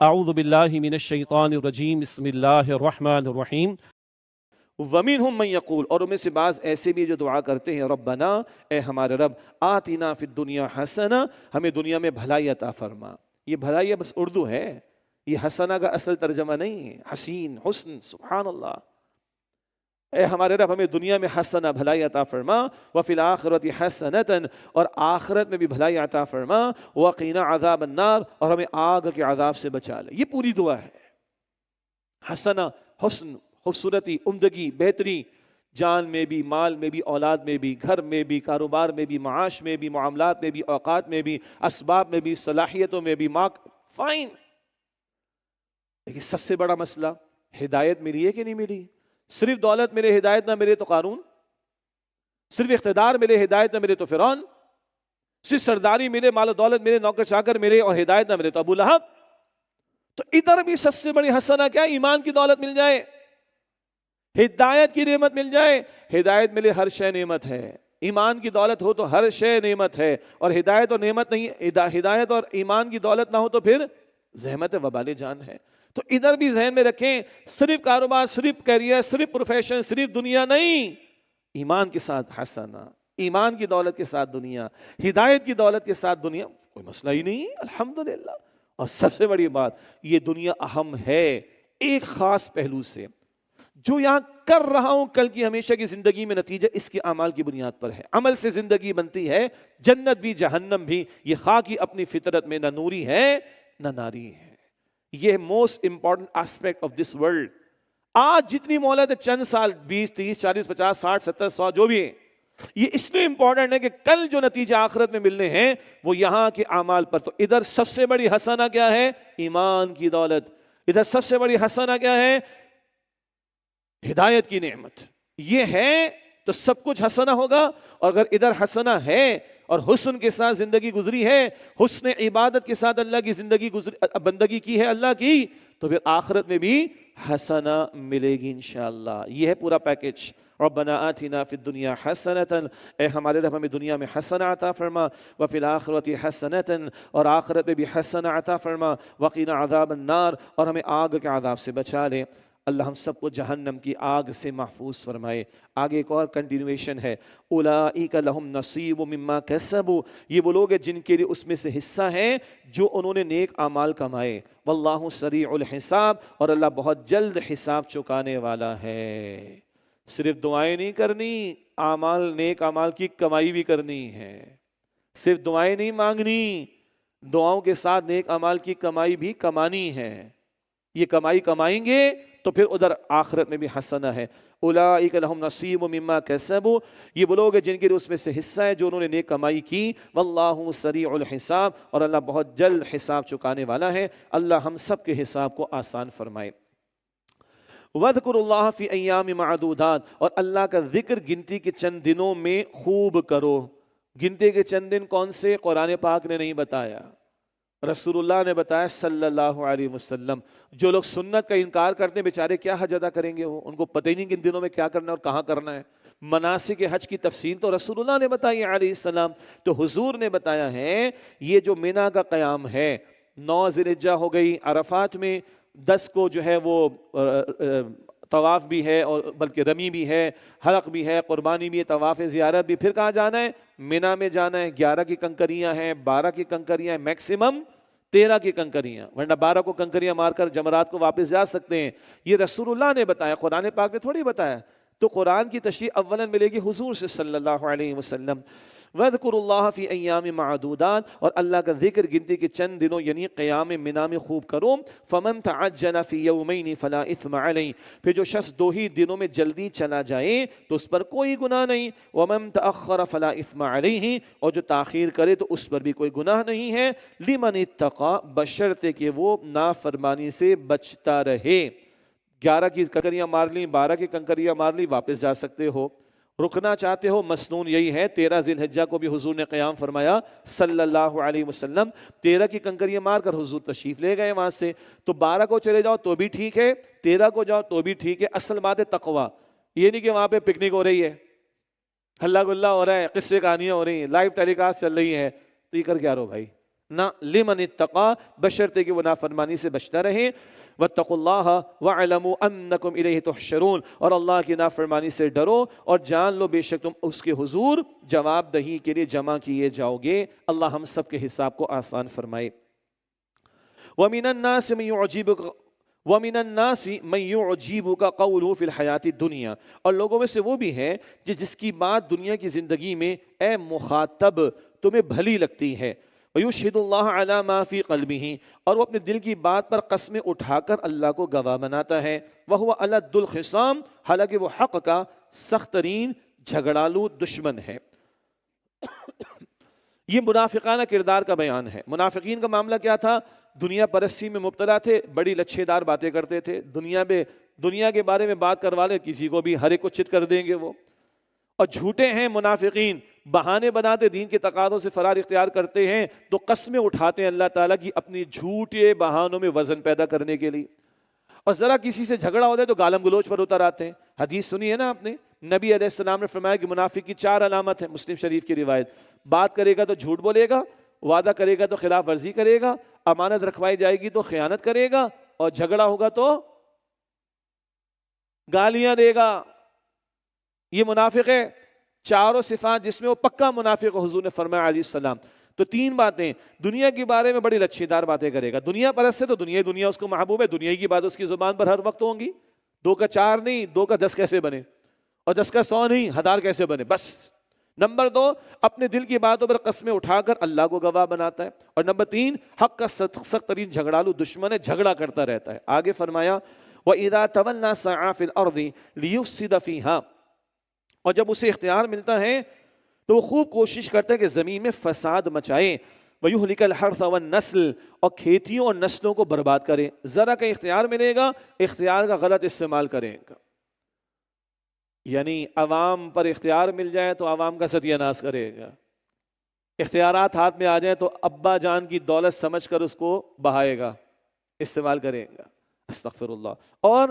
اعوذ باللہ من الشیطان الرجیم بسم اللہ الرحمن الرحیم وَمِنْهُمْ مَنْ يَقُولُ، اور ان میں سے بعض ایسے بھی جو دعا کرتے ہیں ربنا، اے ہمارے رب، آتنا فی الدنیا حسنہ، ہمیں دنیا میں بھلائی عطا فرما۔ یہ بھلائی بس اردو ہے، یہ حسنہ کا اصل ترجمہ نہیں ہے، حسین، حسن، سبحان اللہ۔ اے ہمارے رب ہمیں دنیا میں حسنہ بھلائی عطا فرما، وفی الآخرۃ حسنۃ، اور آخرت میں بھی بھلائی عطا فرما، وقنا عذاب النار، اور ہمیں آگ کے عذاب سے بچا لے۔ یہ پوری دعا ہے۔ حسنہ، حسن، خوبصورتی، عمدگی، بہتری، جان میں بھی، مال میں بھی، اولاد میں بھی، گھر میں بھی، کاروبار میں بھی، معاش میں بھی، معاملات میں بھی، اوقات میں بھی، اسباب میں بھی، صلاحیتوں میں بھی، فائن۔ لیکن سب سے بڑا مسئلہ، ہدایت ملی ہے کہ نہیں ملی؟ صرف دولت ملے ہدایت نہ ملے تو قارون، صرف اقتدار ملے ہدایت نہ ملے تو فرعون، صرف سرداری ملے، مال و دولت ملے، نوکر چاکر ملے اور ہدایت نہ ملے تو ابو لہب۔ تو ادھر بھی سب سے بڑی حسنہ کیا؟ ایمان کی دولت مل جائے، ہدایت کی نعمت مل جائے۔ ہدایت ملے ہر شے نعمت ہے، ایمان کی دولت ہو تو ہر شے نعمت ہے، اور ہدایت اور نعمت نہیں، ہدایت اور ایمان کی دولت نہ ہو تو پھر زحمت وبال جان ہے۔ تو ادھر بھی ذہن میں رکھیں، صرف کاروبار، صرف کیریئر، صرف پروفیشن، صرف دنیا نہیں، ایمان کے ساتھ حسنہ، ایمان کی دولت کے ساتھ دنیا، ہدایت کی دولت کے ساتھ دنیا، کوئی مسئلہ ہی نہیں، الحمدللہ۔ اور سب سے بڑی بات، یہ دنیا اہم ہے ایک خاص پہلو سے، جو یہاں کر رہا ہوں کل کی ہمیشہ کی زندگی میں نتیجہ اس کے اعمال کی بنیاد پر ہے۔ عمل سے زندگی بنتی ہے، جنت بھی جہنم بھی، یہ خاکی اپنی فطرت میں نہ نوری ہے نہ ناری ہے۔ یہ most important aspect of this world. آج جتنی مہلت ہے، چند سال، 20 30 40 50 60 70 100 جو بھی ہے، یہ اس لیے امپورٹنٹ ہے کہ کل جو نتیجہ آخرت میں ملنے ہیں وہ یہاں کے اعمال پر۔ تو ادھر سب سے بڑی حسنہ کیا ہے؟ ایمان کی دولت۔ ادھر سب سے بڑی حسنہ کیا ہے؟ ہدایت کی نعمت۔ یہ ہے تو سب کچھ حسنہ ہوگا۔ اور اگر ادھر حسنہ ہے اور حسن کے ساتھ زندگی گزری ہے، حسن عبادت کے ساتھ اللہ کی زندگی بندگی کی ہے اللہ کی، تو پھر آخرت میں بھی حسنہ ملے گی انشاءاللہ۔ یہ ہے پورا پیکج۔ ربنا آتنا فی الدنیا حسنۃ، اے ہمارے رب ہمیں دنیا میں حسنہ عطا فرما، وفی الآخرۃ حسنۃ، اور آخرت میں بھی حسنہ عطا فرما، وقنا عذاب النار، اور ہمیں آگ کے عذاب سے بچا لے۔ اللہ ہم سب کو جہنم کی آگ سے محفوظ فرمائے۔ آگے ایک اور کنٹینویشن ہے، اولئک لہم نصیب مما کسبوا، یہ وہ لوگ ہیں جن کے لیے اس میں سے حصہ ہے جو انہوں نے نیک اعمال کمائے۔ واللہ سریع الحساب، اور اللہ بہت جلد حساب چکانے والا ہے۔ صرف دعائیں نہیں کرنی، اعمال، نیک اعمال کی کمائی بھی کرنی ہے۔ صرف دعائیں نہیں مانگنی، دعاؤں کے ساتھ نیک اعمال کی کمائی بھی کمانی ہے۔ یہ کمائی کمائیں گے تو پھر ادھر آخرت میں بھی حسنہ ہے۔ اولئک لہم نصیب مما کسبوا، یہ وہ لوگ ہیں جن کے لیے اس میں سے حصہ ہے جو انہوں نے نیک کمائی کی۔ واللہ سریع الحساب، اور اللہ بہت جلد حساب چکانے والا ہے۔ اللہ ہم سب کے حساب کو آسان فرمائے۔ وَاذْكُرُوا اللَّهَ فِي أَيَّامٍ مَعْدُودَاتٍ، اور اللہ کا ذکر گنتی کے چند دنوں میں خوب کرو۔ گنتی کے چند دن کون سے؟ قرآن پاک نے نہیں بتایا، رسول اللہ نے بتایا صلی اللہ علیہ وسلم۔ جو لوگ سنت کا انکار کرتے ہیں بیچارے کیا حج ادا کریں گے؟ وہ ان کو پتہ ہی نہیں کہ ان دنوں میں کیا کرنا ہے اور کہاں کرنا ہے۔ مناسک حج کی تفصیل تو رسول اللہ نے بتائی علیہ السلام، تو حضور نے بتایا ہے یہ جو مینا کا قیام ہے، 9 ذی الحجہ ہو گئی، عرفات میں 10 کو جو ہے وہ طواف بھی ہے، اور بلکہ رمی بھی ہے، حلق بھی ہے، قربانی بھی ہے، طواف زیارت بھی۔ پھر کہاں جانا ہے؟ مینا میں جانا ہے۔ 11 کی کنکریاں ہیں، 12 کی کنکریاں ہیں، میکسیمم 13 کی کنکریاں، ورنہ 12 کو کنکریاں مار کر جمرات کو واپس جا سکتے ہیں۔ یہ رسول اللہ نے بتایا، قرآن پاک نے تھوڑی بتایا۔ تو قرآن کی تشریح اولاً ملے گی حضور سے صلی اللہ علیہ وسلم۔ وَاذْكُرُوا اللَّهَ فِي أَيَّامٍ مَعْدُودَاتٍ، اور اللہ کا ذکر گنتی کے چند دنوں یعنی قیام منا میں خوب کرو۔ فَمَن تَعَجَّلَ فِي يَوْمَيْنِ فَلَا إِثْمَ عَلَيْهِ، پھر جو شخص 2 ہی دنوں میں جلدی چلا جائے تو اس پر کوئی گناہ نہیں۔ وَمَن تَأَخَّرَ فَلَا إِثْمَ عَلَيْهِ، اور جو تاخیر کرے تو اس پر بھی کوئی گناہ نہیں ہے۔ لِمَنِ اتَّقَى، بشرطے کہ وہ نافرمانی سے بچتا رہے۔ 11 کی کنکریاں مار لی، 12 کی کنکریاں مار لی، واپس جا سکتے ہو۔ رکنا چاہتے ہو، مسنون یہی ہے، 13 ذی الحجہ کو بھی حضور نے قیام فرمایا صلی اللہ علیہ وسلم۔ 13 کی کنکریاں مار کر حضور تشریف لے گئے وہاں سے۔ تو 12 کو چلے جاؤ تو بھی ٹھیک ہے، 13 کو جاؤ تو بھی ٹھیک ہے۔ اصل بات ہے تقویٰ، یہ نہیں کہ وہاں پہ پکنک ہو رہی ہے، ہلا گلا ہو رہا ہے، قصے کہانیاں ہو رہی ہیں، لائیو ٹیلی کاسٹ چل رہی ہے، تو یہ کر کے آ رہو بھائی، نہ لمن اتقا، بشرطے کہ وہ نافرمانی سے بچتا رہے. واتقوا اللہ واعلموا انکم الیہ تحشرون، اور اللہ کی نافرمانی سے ڈرو اور جان لو بے شک تم اس کے حضور جواب دہی کے لیے جمع کیے جاؤ گے. اللہ ہم سب کے حساب کو آسان فرمائے. وَمِنَ النَّاسِ مَن يُعْجِبُكَ قَوْلُهُ فِي الْحَيَاةِ الدُّنْيَا، اور لوگوں میں سے وہ بھی ہے جس کی بات دنیا کی زندگی میں اے مخاطب تمہیں بھلی لگتی ہے. وَيُشْهِدُ اللَّهَ عَلَى مَا فِي قَلْبِهِ، اور وہ اپنے دل کی بات پر قسمیں اٹھا کر اللہ کو گواہ بناتا ہے. وَهُوَ أَلَدُّ الْخِصَامِ، حالانکہ وہ حق کا سخت ترین جھگڑالو دشمن ہے. یہ منافقانہ کردار کا بیان ہے. منافقین کا معاملہ کیا تھا؟ دنیا پرستی میں مبتلا تھے، بڑی لچھے دار باتیں کرتے تھے. دنیا کے بارے میں بات کروا لے کسی کو بھی ہر ایک کو چت کر دیں گے وہ. اور جھوٹے ہیں منافقین، بہانے بناتے دین کے تقاضوں سے فرار اختیار کرتے ہیں تو قسمیں اٹھاتے ہیں اللہ تعالیٰ کی اپنی جھوٹے بہانوں میں وزن پیدا کرنے کے لیے. اور ذرا کسی سے جھگڑا ہوتا ہے تو گالم گلوچ پر اتر آتے ہیں. حدیث سنی ہے نا آپ نے، نبی علیہ السلام نے فرمایا کہ منافق کی 4 علامت ہیں، مسلم شریف کی روایت. بات کرے گا تو جھوٹ بولے گا، وعدہ کرے گا تو خلاف ورزی کرے گا، امانت رکھوائی جائے گی تو خیانت کرے گا، اور جھگڑا ہوگا تو گالیاں دے گا. یہ منافق ہے. چاروں صفات جس میں وہ پکا منافق، حضور نے فرمایا علیہ السلام. تو 3 باتیں، دنیا کے بارے میں بڑی لچھی دار باتیں کرے گا. دنیا پرست سے تو دنیا اس کو محبوب ہے، دنیا کی بات اس کی زبان پر ہر وقت ہوں گی. 2 کا 4 نہیں، 2 کا 10 کیسے بنے، اور 10 کا 100 نہیں، 1000 کیسے بنے. بس. نمبر 2، اپنے دل کی باتوں پر قسمیں اٹھا کر اللہ کو گواہ بناتا ہے. اور نمبر 3، حق کا سخت ترین جھگڑالو دشمن ہے، جھگڑا کرتا رہتا ہے. آگے فرمایا وَإِذَا تَوَلَّى سَعَىٰ فِي الْأَرْضِ لِيُفْسِدَ فِيهَا، اور جب اسے اختیار ملتا ہے تو وہ خوب کوشش کرتا ہے کہ زمین میں فساد مچائے. وَيُهْلِكَ الْحَرْثَ وَالنَّسْلَ، اور کھیتیوں اور نسلوں کو برباد کرے. ذرا کا اختیار ملے گا، اختیار کا غلط استعمال کرے گا. یعنی عوام پر اختیار مل جائے تو عوام کا ستیہ ناش کرے گا. اختیارات ہاتھ میں آ جائیں تو ابا جان کی دولت سمجھ کر اس کو بہائے گا، استعمال کرے گا. استغفر اللہ. اور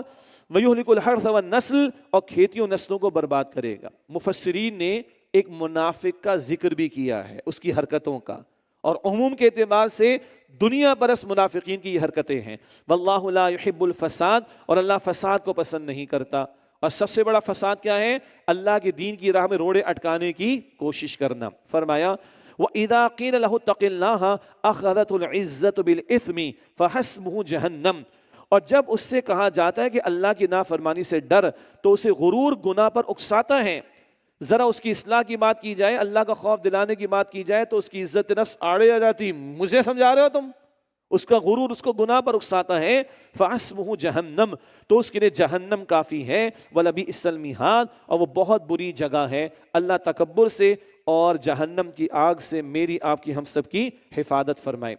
وَيُهْلِكُ الْحَرْثَ وَالنَّسْلَ، اور کھیتیوں نسلوں کو برباد کرے گا. مفسرین نے ایک منافق کا ذکر بھی کیا ہے، اس کی حرکتوں کا، اور عموم کے اعتبار سے دنیا پرست منافقین کی یہ حرکتیں ہیں. واللہ لا يحب الفساد، اور اللہ فساد کو پسند نہیں کرتا. اور سب سے بڑا فساد کیا ہے؟ اللہ کے دین کی راہ میں روڑے اٹکانے کی کوشش کرنا. فرمایا وَإِذَا قِيلَ لَهُ اتَّقِ اللَّهَ أَخَذَتْهُ الْعِزَّةُ بِالْإِثْمِ فَحَسْبُهُ جَهَنَّمُ، اور جب اس سے کہا جاتا ہے کہ اللہ کی نافرمانی سے ڈر تو اسے غرور گناہ پر اکساتا ہے. ذرا اس کی اصلاح کی بات کی جائے، اللہ کا خوف دلانے کی بات کی جائے تو اس کی عزت نفس آڑے آ جاتی. مجھے سمجھا رہے ہو تم؟ اس کا غرور اس کو گناہ پر اکساتا ہے. فَحَسْبُهُ جَهَنَّمُ، تو اس کے لیے جہنم کافی ہے. وَلَبِئْسَ الْمِہَادُ، اور وہ بہت بری جگہ ہے. اللہ تکبر سے اور جہنم کی آگ سے میری آپ کی ہم سب کی حفاظت فرمائے.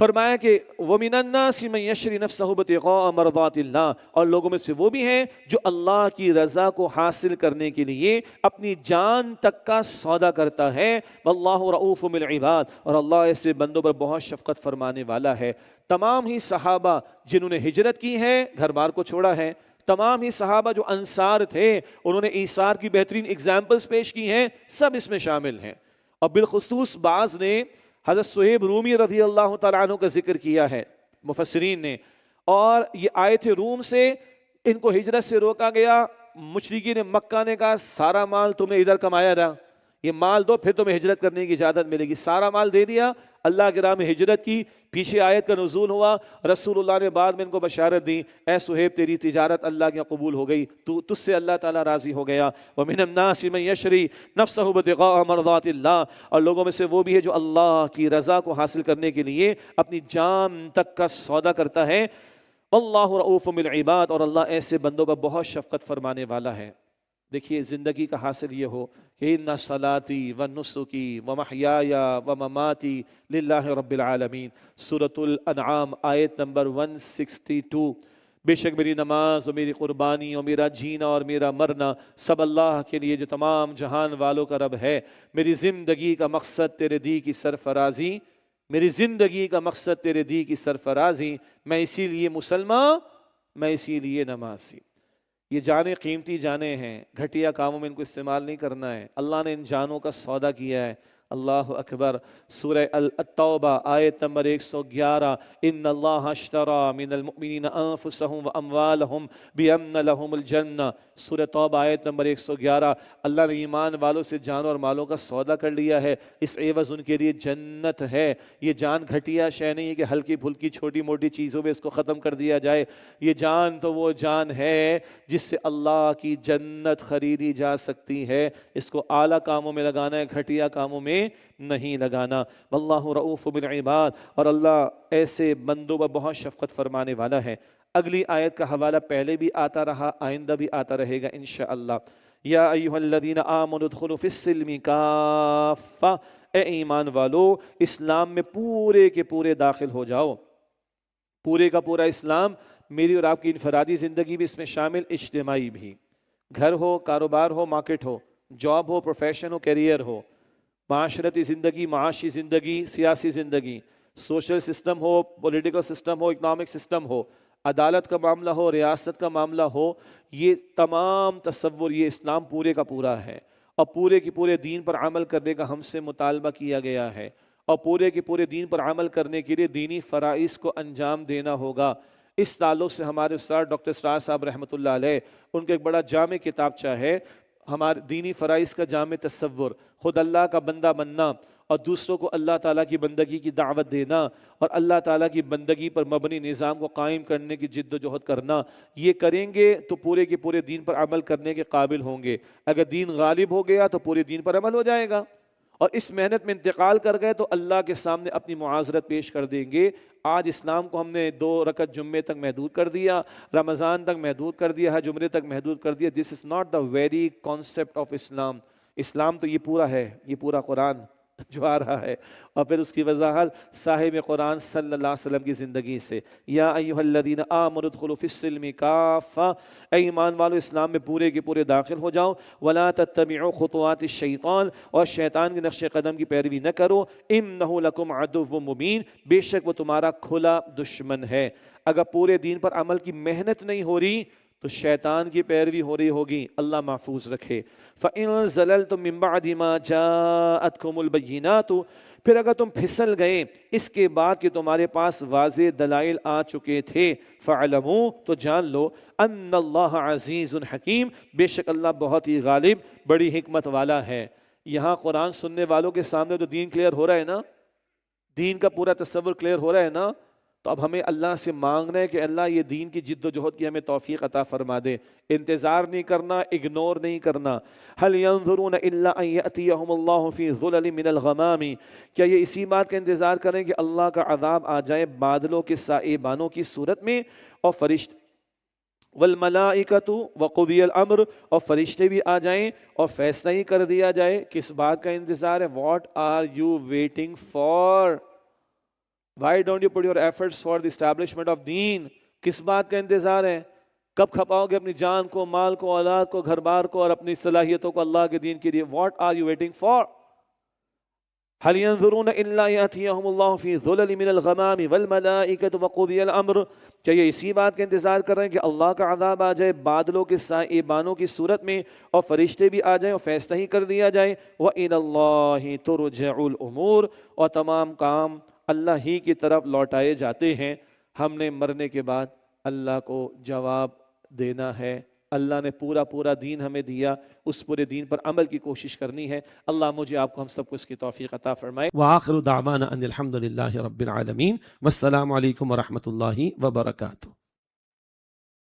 فرمایا کہ وَمِنَ النَّاسِ مَن يَشْرِي نَفْسَهُ ابْتِغَاءَ مَرْضَاتِ اللَّهِ، اور لوگوں میں سے وہ بھی ہیں جو اللہ کی رضا کو حاصل کرنے کے لیے اپنی جان تک کا سودا کرتا ہے. وَاللَّهُ رَؤُوفٌ بِالْعِبَادِ، اور اللہ ایسے بندوں پر بہت شفقت فرمانے والا ہے. تمام ہی صحابہ جنہوں نے ہجرت کی ہے، گھر بار کو چھوڑا ہے، تمام ہی صحابہ جو انصار تھے انہوں نے ایثار کی بہترین ایگزامپلز پیش کی ہیں، سب اس میں شامل ہیں. اور بالخصوص بعض نے حضرت صہیب رومی رضی اللہ تعالیٰ عنہ کا ذکر کیا ہے مفسرین نے. اور یہ آئے تھے روم سے، ان کو ہجرت سے روکا گیا. مشرکین مکہ نے کہا سارا مال تم نے ادھر کمایا تھا، یہ مال دو پھر تمہیں ہجرت کرنے کی اجازت ملے گی. سارا مال دے دیا، اللہ کی راہ میں ہجرت کی. پیچھے آیت کا نزول ہوا، رسول اللہ نے بعد میں ان کو بشارت دی، اے صہیب تیری تجارت اللہ کے قبول ہو گئی، تجھ سے اللہ تعالیٰ راضی ہو گیا. وَمِنَ النَّاسِ مَن يَشْرِي نَفْسَهُ ابْتِغَاءَ مَرْضَاتِ اللَّهِ، اور لوگوں میں سے وہ بھی ہے جو اللہ کی رضا کو حاصل کرنے کے لیے اپنی جان تک کا سودا کرتا ہے. اللہ رؤوف بالعباد، اور اللہ ایسے بندوں پر بہت شفقت فرمانے والا ہے. دیکھیے زندگی کا حاصل یہ ہو کہ ان صلاتی و نسکی و محیایا و مماتی للہ رب العالمین. سورۃ الانعام آیت نمبر 162. بے شک میری نماز اور میری قربانی اور میرا جینا اور میرا مرنا سب اللہ کے لیے جو تمام جہان والوں کا رب ہے. میری زندگی کا مقصد تیرے دی کی سرفرازی، میری زندگی کا مقصد تیرے دی کی سرفرازی. میں اسی لیے مسلمان، میں اسی لیے نمازی. یہ جانیں قیمتی جانیں ہیں، گھٹیا کاموں میں ان کو استعمال نہیں کرنا ہے. اللہ نے ان جانوں کا سودا کیا ہے. اللہ اکبر۔ سورہ التوبہ آیت نمبر 111، ان اللہ اشتری من المؤمنین انفسهم واموالهم بان لهم الجنہ۔ سورہ توبہ آیت نمبر 111، اللہ نے ایمان والوں سے جان اور مالوں کا سودا کر لیا ہے، اس عوض ان کے لیے جنت ہے۔ یہ جان گھٹیا شے نہیں ہے کہ ہلکی پھلکی چھوٹی موٹی چیزوں میں اس کو ختم کر دیا جائے، یہ جان تو وہ جان ہے جس سے اللہ کی جنت خریدی جا سکتی ہے۔ اس کو اعلیٰ کاموں میں لگانا ہے، گھٹیا کاموں میں نہیں لگانا۔ واللہ رؤوف بالعباد، اور اللہ ایسے بندوں پر بہت شفقت فرمانے والا ہے۔ اگلی آیت کا حوالہ پہلے بھی آتا رہا، آئندہ بھی آتا رہے گا انشاءاللہ۔ یا ایھا الذین آمنوا ادخلوا فی السلم کافہ، اے ایمان والو اسلام میں پورے کے پورے داخل ہو جاؤ۔ پورے کا پورا اسلام، میری اور آپ کی انفرادی زندگی بھی اس میں شامل، اجتماعی بھی، گھر ہو، کاروبار ہو، مارکیٹ ہو، جاب ہو، پروفیشن ہو، کیریئر ہو، معاشرتی زندگی، معاشی زندگی، سیاسی زندگی، سوشل سسٹم ہو، پولیٹیکل سسٹم ہو، اکنامک سسٹم ہو، عدالت کا معاملہ ہو، ریاست کا معاملہ ہو، یہ تمام تصور یہ اسلام پورے کا پورا ہے، اور پورے کے پورے دین پر عمل کرنے کا ہم سے مطالبہ کیا گیا ہے، اور پورے کے پورے دین پر عمل کرنے کے لیے دینی فرائض کو انجام دینا ہوگا۔ اس تعلق سے ہمارے استاد ڈاکٹر سراج صاحب رحمۃ اللہ علیہ، ان کا ایک بڑا جامع کتابچہ ہے، ہمارے دینی فرائض کا جامع تصور، خود اللہ کا بندہ بننا اور دوسروں کو اللہ تعالیٰ کی بندگی کی دعوت دینا اور اللہ تعالیٰ کی بندگی پر مبنی نظام کو قائم کرنے کی جد و جہد کرنا، یہ کریں گے تو پورے کے پورے دین پر عمل کرنے کے قابل ہوں گے۔ اگر دین غالب ہو گیا تو پورے دین پر عمل ہو جائے گا، اور اس محنت میں انتقال کر گئے تو اللہ کے سامنے اپنی معاذرت پیش کر دیں گے۔ آج اسلام کو ہم نے 2 رکعت جمعے تک محدود کر دیا، رمضان تک محدود کر دیا، حج عمرے تک محدود کر دیا۔ This is not the very concept of Islam. Islam تو یہ پورا ہے، یہ پورا قرآن جو آ رہا ہے، اور پھر اس کی وضاحت صاحب قرآن صلی اللہ علیہ وسلم کی زندگی سے۔ یا ایھا الذین آمنوا ادخلوا فی السلم کافہ، اے ایمان والو اسلام میں پورے کے پورے داخل ہو جاؤ۔ ولا تتبعوا خطوات الشیطان، اور شیطان کے نقش قدم کی پیروی نہ کرو۔ انہ لکم عدو مبین، بے شک وہ تمہارا کھلا دشمن ہے۔ اگر پورے دین پر عمل کی محنت نہیں ہو رہی تو شیطان کی پیروی ہو رہی ہوگی، اللہ محفوظ رکھے۔ فَإِن زَلَلْتُم مِّن بَعْدِ مَا جَاءَتْكُمُ الْبَيِّنَاتُ، پھر اگر تم پھسل گئے اس کے بعد کہ تمہارے پاس واضح دلائل آ چکے تھے، فَعْلَمُوا، تو جان لو، أَنَّ اللَّهَ عَزِيزٌ حَكِيمٌ، بے شک اللہ بہت ہی غالب، بڑی حکمت والا ہے۔ یہاں قرآن سننے والوں کے سامنے تو دین کلیئر ہو رہا ہے نا، دین کا پورا تصور کلیئر ہو رہا ہے نا، تو اب ہمیں اللہ سے مانگنا ہے کہ اللہ یہ دین کی جد و جہد کی ہمیں توفیق عطا فرما دے۔ انتظار نہیں کرنا، اگنور نہیں کرنا۔ هل ينظرون الا ان ياتيهم الله في ظلل من الغمام، کیا یہ اسی بات کا انتظار کریں کہ اللہ کا عذاب آ جائے بادلوں کے سائبانوں کی صورت میں، اور فرشتے والملائکۃ وقضی الامر، اور فرشتے بھی آ جائیں اور فیصلہ ہی کر دیا جائے۔ کس بات کا انتظار ہے؟ What are you waiting for? Why don't you put your efforts for the establishment of deen؟ کس بات کا انتظار ہے؟ کب کھپاؤ گے اپنی جان کو، مال کو، اولاد کو، گھر بار کو اور اپنی صلاحیتوں کو اللہ کے دین کے لیے؟ What are you waiting for؟ هل ينظرون الا ياتيهم الله في ظلل من الغمام والملائکۃ وقضی الامر، کیا یہ اسی بات کا انتظار کر رہے ہیں کہ اللہ کا عذاب آ جائے بادلوں کے سائبانوں کی صورت میں، اور فرشتے بھی آ جائیں اور فیصلہ ہی کر دیا جائے؟ وَإِلَى اللَّهِ تُرْجَعُ الْأُمُورُ، اور تمام کام اللہ ہی کی طرف لوٹائے جاتے ہیں۔ ہم نے مرنے کے بعد اللہ کو جواب دینا ہے۔ اللہ نے پورا دین ہمیں دیا، اس پورے دین پر عمل کی کوشش کرنی ہے۔ اللہ مجھے آپ کو ہم سب کو اس کی توفیق عطا فرمائے۔ وآخر دعوانا ان الحمد للہ رب العالمین، والسلام علیکم ورحمۃ اللہ وبرکاتہ۔